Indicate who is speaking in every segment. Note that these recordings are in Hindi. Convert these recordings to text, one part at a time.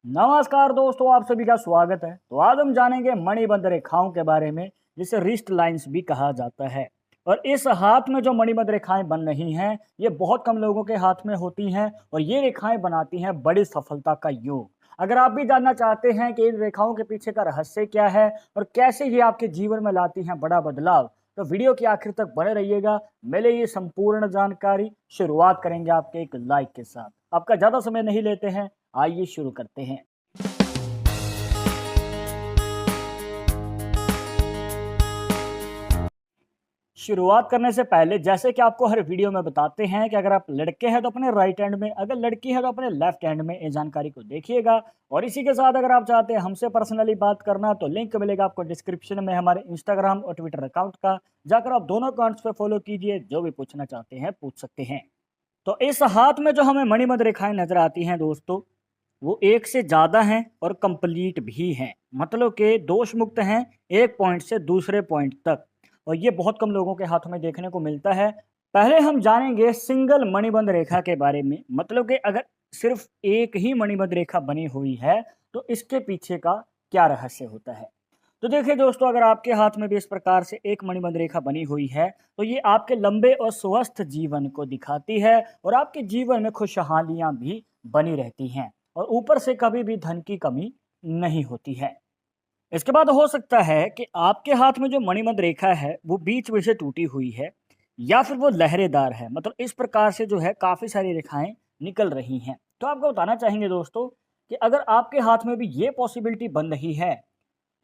Speaker 1: नमस्कार दोस्तों, आप सभी का स्वागत है। तो आज हम जानेंगे मणिबंध रेखाओं के बारे में, जिसे रिस्ट लाइंस भी कहा जाता है। और इस हाथ में जो मणिबंध रेखाएं बन रही हैं, ये बहुत कम लोगों के हाथ में होती हैं और ये रेखाएं बनाती हैं बड़ी सफलता का योग। अगर आप भी जानना चाहते हैं कि इन रेखाओं के पीछे का रहस्य क्या है और कैसे ये आपके जीवन में लाती हैं बड़ा बदलाव, तो वीडियो के आखिर तक बने रहिएगा। मिले ये संपूर्ण जानकारी। शुरुआत करेंगे आपके एक लाइक के साथ। आपका ज्यादा समय नहीं लेते हैं, आइए शुरू करते हैं। शुरुआत करने से पहले जैसे कि आपको हर वीडियो में बताते हैं कि अगर आप लड़के हैं तो अपने राइट हैंड में, अगर लड़की है तो अपने लेफ्ट हैंड में ये जानकारी को देखिएगा। और इसी के साथ अगर आप चाहते हैं हमसे पर्सनली बात करना, तो लिंक मिलेगा आपको डिस्क्रिप्शन में हमारे इंस्टाग्राम और ट्विटर अकाउंट का। जाकर आप दोनों अकाउंट्स पे फॉलो कीजिए, जो भी पूछना चाहते हैं पूछ सकते हैं। तो इस हाथ में जो हमें मणिबंध रेखाएं नजर आती हैं दोस्तों, वो एक से ज़्यादा हैं और कंप्लीट भी हैं, मतलब कि दोष मुक्त हैं एक पॉइंट से दूसरे पॉइंट तक। और ये बहुत कम लोगों के हाथों में देखने को मिलता है। पहले हम जानेंगे सिंगल मणिबंध रेखा के बारे में, मतलब कि अगर सिर्फ एक ही मणिबंध रेखा बनी हुई है तो इसके पीछे का क्या रहस्य होता है। तो देखिए दोस्तों, अगर आपके हाथ में भी इस प्रकार से एक मणिबंध रेखा बनी हुई है तो ये आपके लंबे और स्वस्थ जीवन को दिखाती है और आपके जीवन में खुशहालियां भी बनी रहती हैं और ऊपर से कभी भी धन की कमी नहीं होती है। इसके बाद हो सकता है कि आपके हाथ में जो मणिबंध रेखा है वो बीच में से टूटी हुई है या फिर वो लहरेदार है, मतलब इस प्रकार से जो है काफी सारी रेखाएं निकल रही हैं। तो आपको बताना चाहेंगे दोस्तों कि अगर आपके हाथ में भी ये पॉसिबिलिटी बन रही है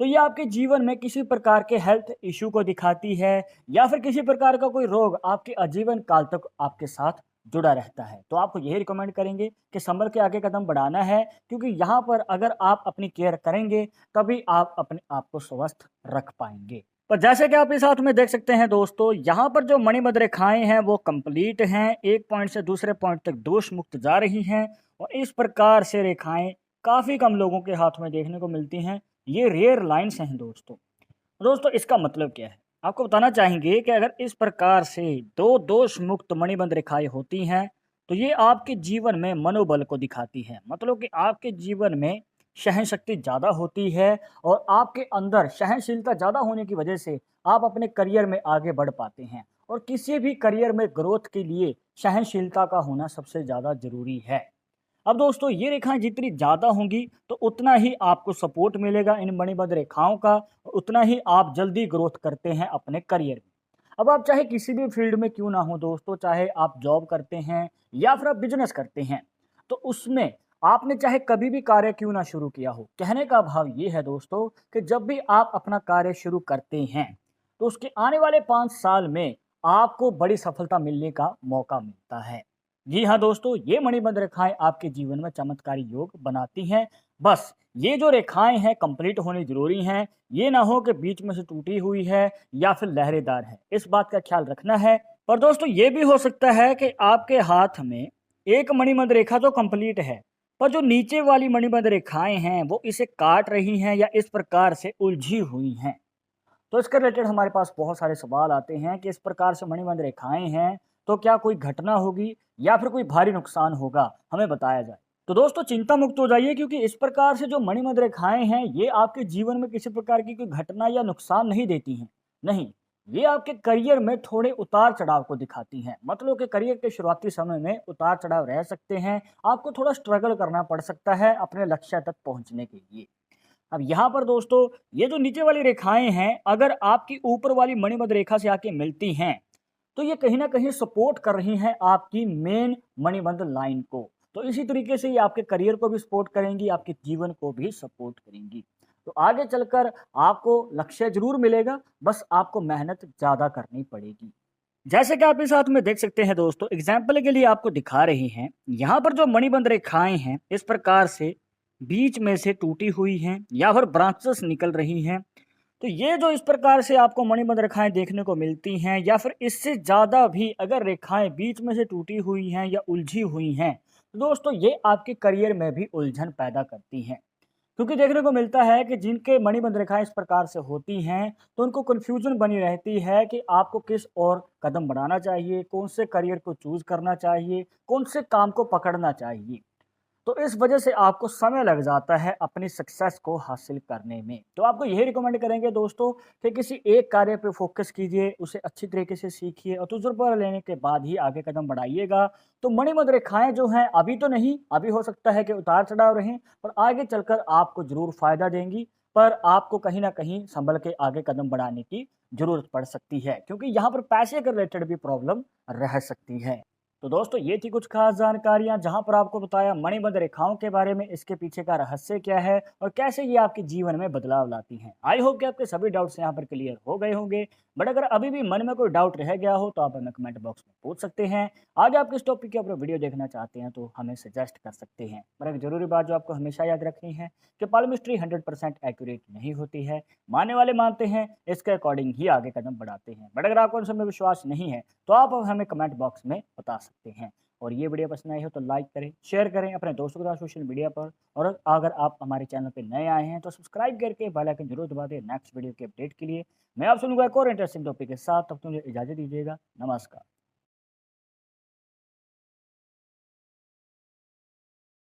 Speaker 1: तो ये आपके जीवन में किसी प्रकार के हेल्थ इश्यू को दिखाती है या फिर किसी प्रकार का कोई रोग आपके आजीवन काल तक आपके साथ जुड़ा रहता है। तो आपको यही रिकमेंड करेंगे कि संभल के आगे कदम बढ़ाना है, क्योंकि यहाँ पर अगर आप अपनी केयर करेंगे तभी आप अपने आप को स्वस्थ रख पाएंगे। पर जैसे कि आप इस हाथ में देख सकते हैं दोस्तों, यहाँ पर जो मणिबद्ध रेखाएं हैं वो कंप्लीट हैं, एक पॉइंट से दूसरे पॉइंट तक दोष मुक्त जा रही हैं। और इस प्रकार से रेखाएं काफी कम लोगों के हाथ में देखने को मिलती हैं। ये रेयर लाइन्स हैं दोस्तों। दोस्तों इसका मतलब क्या है, आपको बताना चाहेंगे कि अगर इस प्रकार से दो दोष मुक्त मणिबंध रेखाएं होती हैं तो ये आपके जीवन में मनोबल को दिखाती है, मतलब कि आपके जीवन में सहन शक्ति ज़्यादा होती है और आपके अंदर सहनशीलता ज़्यादा होने की वजह से आप अपने करियर में आगे बढ़ पाते हैं। और किसी भी करियर में ग्रोथ के लिए सहनशीलता का होना सबसे ज़्यादा जरूरी है। अब दोस्तों ये रेखाएं जितनी ज़्यादा होंगी तो उतना ही आपको सपोर्ट मिलेगा इन मणिबद्ध रेखाओं का, उतना ही आप जल्दी ग्रोथ करते हैं अपने करियर में। अब आप चाहे किसी भी फील्ड में क्यों ना हो दोस्तों, चाहे आप जॉब करते हैं या फिर आप बिजनेस करते हैं, तो उसमें आपने चाहे कभी भी कार्य क्यों ना शुरू किया हो, कहने का भाव ये है दोस्तों कि जब भी आप अपना कार्य शुरू करते हैं तो उसके आने वाले 5 साल में आपको बड़ी सफलता मिलने का मौका मिलता है। जी हाँ दोस्तों, ये मणिबंध रेखाएं आपके जीवन में चमत्कारी योग बनाती हैं। बस ये जो रेखाएं हैं कंप्लीट होनी जरूरी हैं, ये ना हो कि बीच में से टूटी हुई है या फिर लहरेदार है, इस बात का ख्याल रखना है। पर दोस्तों ये भी हो सकता है कि आपके हाथ में एक मणिबंध रेखा तो कंप्लीट है, पर जो नीचे वाली मणिबंध रेखाएं हैं वो इसे काट रही हैं या इस प्रकार से उलझी हुई हैं। तो इसके रिलेटेड हमारे पास बहुत सारे सवाल आते हैं कि इस प्रकार से मणिबंध रेखाएं हैं तो क्या कोई घटना होगी या फिर कोई भारी नुकसान होगा, हमें बताया जाए। तो दोस्तों चिंता मुक्त हो जाइए, क्योंकि इस प्रकार से जो मणिबंध रेखाएं हैं ये आपके जीवन में किसी प्रकार की कोई घटना या नुकसान नहीं देती हैं। नहीं, ये आपके करियर में थोड़े उतार चढ़ाव को दिखाती हैं, मतलब कि करियर के शुरुआती समय में उतार चढ़ाव रह सकते हैं, आपको थोड़ा स्ट्रगल करना पड़ सकता है अपने लक्ष्य तक पहुंचने के लिए। अब यहाँ पर दोस्तों ये जो नीचे वाली रेखाएं हैं, अगर आपकी ऊपर वाली मणिबद्ध रेखा से आके मिलती हैं तो ये कहीं ना कहीं सपोर्ट कर रही हैं आपकी मेन मणिबंध लाइन को। तो इसी तरीके से ये आपके करियर को भी सपोर्ट करेंगी, आपके जीवन को भी सपोर्ट करेंगी। तो आगे चलकर आपको लक्ष्य जरूर मिलेगा, बस आपको मेहनत ज़्यादा करनी पड़ेगी। जैसे कि आप इस साथ में देख सकते हैं दोस्तों, एग्जाम्पल के लिए आपको दिखा रही हैं, यहाँ पर जो मणिबंध रेखाएं हैं इस प्रकार से बीच में से टूटी हुई हैं या फिर ब्रांचेस निकल रही हैं। तो ये जो इस प्रकार से आपको मणिबंध रेखाएं देखने को मिलती हैं या फिर इससे ज़्यादा भी अगर रेखाएं बीच में से टूटी हुई हैं या उलझी हुई हैं, तो दोस्तों ये आपके करियर में भी उलझन पैदा करती हैं। क्योंकि देखने को मिलता है कि जिनके मणिबंध रेखाएं इस प्रकार से होती हैं तो उनको कन्फ्यूजन बनी रहती है कि आपको किस और कदम बढ़ाना चाहिए, कौन से करियर को चूज करना चाहिए, कौन से काम को पकड़ना चाहिए। तो इस वजह से आपको समय लग जाता है अपनी सक्सेस को हासिल करने में। तो आपको यही रिकमेंड करेंगे दोस्तों कि किसी एक कार्य पे फ़ोकस कीजिए, उसे अच्छी तरीके से सीखिए और तजुर्बा लेने के बाद ही आगे कदम बढ़ाइएगा। तो मणिमत रेखाएँ जो हैं अभी तो नहीं, अभी हो सकता है कि उतार-चढ़ाव रहें, पर आगे चलकर आपको ज़रूर फ़ायदा देंगी। पर आपको कहीं न कहीं सँभल के आगे कदम बढ़ाने की ज़रूरत पड़ सकती है, क्योंकि यहाँ पर पैसे के रिलेटेड भी प्रॉब्लम रह सकती है। तो दोस्तों ये थी कुछ खास जानकारियाँ जहाँ पर आपको बताया मणिबंध रेखाओं के बारे में, इसके पीछे का रहस्य क्या है और कैसे ये आपके जीवन में बदलाव लाती हैं। आई होप कि आपके सभी डाउट्स यहाँ पर क्लियर हो गए होंगे। बट अगर अभी भी मन में कोई डाउट रह गया हो तो आप हमें कमेंट बॉक्स में पूछ सकते हैं। आगे आप किस टॉपिक के ऊपर वीडियो देखना चाहते हैं तो हमें सजेस्ट कर सकते हैं। पर एक ज़रूरी बात जो आपको हमेशा याद रखनी है कि पाल्मिस्ट्री 100% एक्यूरेट नहीं होती है। मानने वाले मानते हैं, इसके अकॉर्डिंग ही आगे कदम बढ़ाते हैं। बट अगर आपको उन सब में विश्वास नहीं है तो आप हमें कमेंट बॉक्स में बता सकते हैं। और ये वीडियो पसंद आई हो तो लाइक करें, शेयर करें अपने दोस्तों के साथ सोशल मीडिया पर। और अगर आप हमारे चैनल पे नए आए हैं तो सब्सक्राइब करके बेल आइकन जरूर दबा दें नेक्स्ट वीडियो के अपडेट के लिए। मैं आपसे मिलूंगा एक और इंटरेस्टिंग टॉपिक के साथ, तब तक मुझे इजाज़त दीजिएगा। नमस्कार।